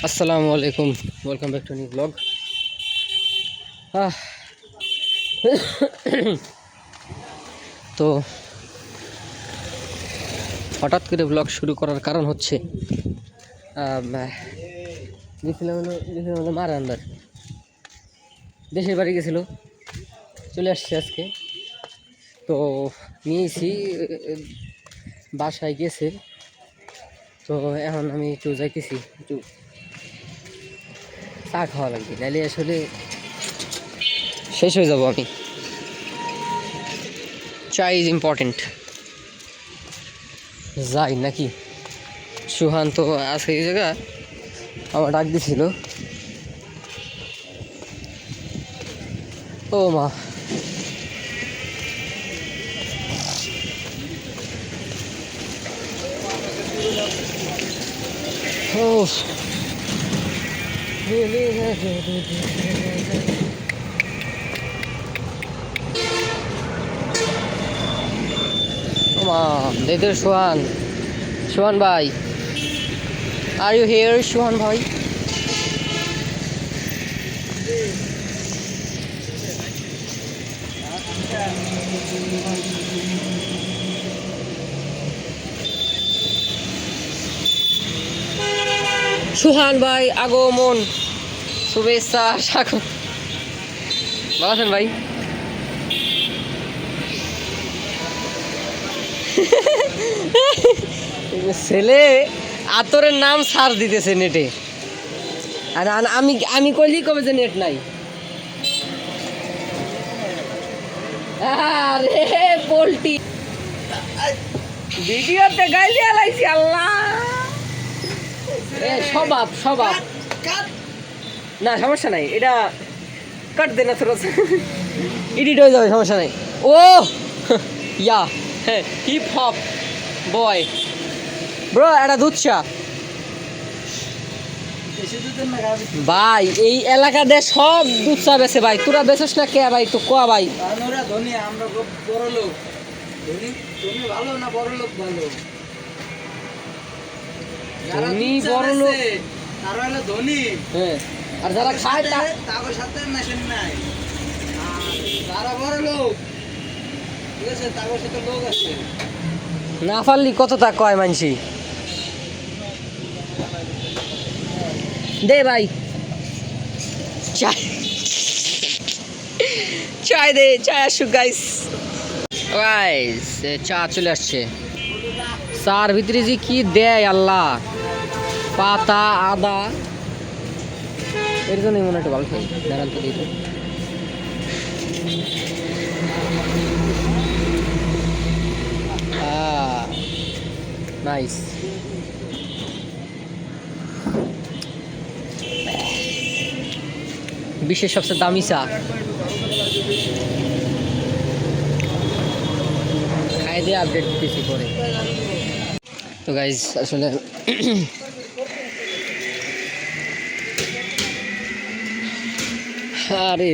আসসালামু আলাইকুম, welcome back to new blog. তো হঠাৎ করে ব্লগ শুরু করার কারণ হচ্ছে গেছিলাম মার আন্দার দেশের বাড়ি গেছিলো, চলে আসছে আজকে। তো নিয়েছি, বাসায় গেছে। তো এখন আমি একটু যাইতেছি, একটু চা খাওয়া লাগবে, নাহলে আসলে শেষ হয়ে যাবো আমি। চা ইজ ইম্পর্টেন্ট। যাই নাকি? সুহান তো আছে এই জায়গা, আমার ডাক দিছিল। ও মা, ও মা, এদের সোহান ভাই, আর ইউ হিয়ার? সোহান ভাই, সোহান ভাই আগমন, শুভেচ্ছা স্বাগত। ভালো আছেন ভাই? ছেলে আতরের নাম সার্চ দিতেছে নেটে, আর আমি কইলি কবে যে নেট নাই। আরে পোল্টি ভিডিওতে গাইলি আলাইছি, আল্লাহ স্বভাব না, সমস্যা নাই, এটা কাট দে না, তোর এডিট হয়ে যাবে, সমস্যা নাই। ও ইয়া হিপ হপ বয় ব্রো, এটা দুধ চা ভাই, এই এলাকাতে সব দুধ চা বেছে ভাই। তোরা বেছিস না কে ভাই? তো কোয়া ভাই, ধনী বড় লোক, হ্যাঁ, আর যারা খায় তাদের সাথে মেশিন নাই। যারা বড় লোক, ঠিক আছে, তাদের সাথে লোক আছে না পারলি কত তা কয় মানসি। দে ভাই চায় দে, চায় আসুক গাইস। গাইস চা চলে আসছে। চার ভিতরে যে কি দেয় আল্লাহ, পাতা আদা, এর জন্যই মনে একটু ভালো খাই। দাঁড়ান তো দিতে নাইস। বিশ্বের সবচেয়ে দামি চা, খাই দিয়ে আপডেট দিতেছি পরে। তো গাইজ আসলে আরে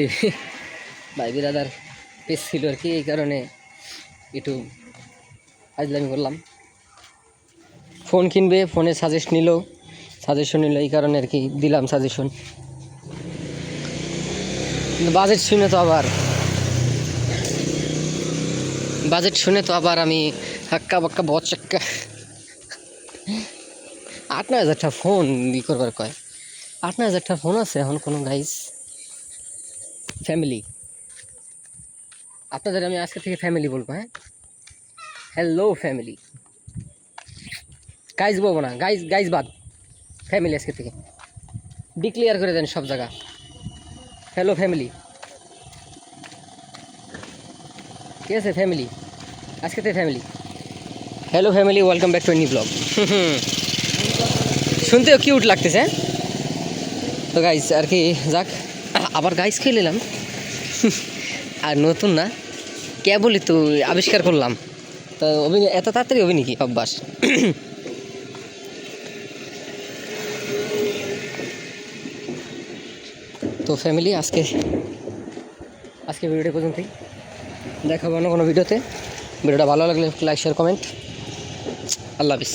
ভাই বিরাদার পেজ ছিল আর কি, এই কারণে একটু আজলামি করলাম। ফোন কিনবে, ফোনে সাজেশন নিল, এই কারণে আর কি দিলাম সাজেশন। কিন্তু বাজেট শুনে তো আবার আমি হাক্কা বাক্কা বচ্চাক্কা 8-9 হাজারটা ফোন করবার কয়। 8-9 হাজারটা ফোন আছে এখন কোনো গাইজ ফ্যামিলি। আপনাদের আমি আজকে থেকে ফ্যামিলি বলবো, হ্যাঁ, হ্যালো ফ্যামিলি। গাইজ বলবো না, গাইজ বাদ, ফ্যামিলি আজকে থেকে ডিক্লেয়ার করে দেন সব জায়গা। হ্যালো ফ্যামিলি, ঠিক আছে ফ্যামিলি, আজকে থেকে family. Hello family, welcome back to new blog. শুনতেও কিউট লাগতেছে। তো গাইজ আর কি যাক, আবার গাইজ খেয়ে নিলাম। আর নতুন না, কেবলই তো আবিষ্কার করলাম, তো এত তাড়াতাড়ি হবে নাকি অভ্যাস। তো ফ্যামিলি আজকে ভিডিওটা পর্যন্তই, দেখাবো অন্য কোনো ভিডিওতে। ভিডিওটা ভালো লাগলে লাইক শেয়ার কমেন্ট। আল্লাহ হাফিজ।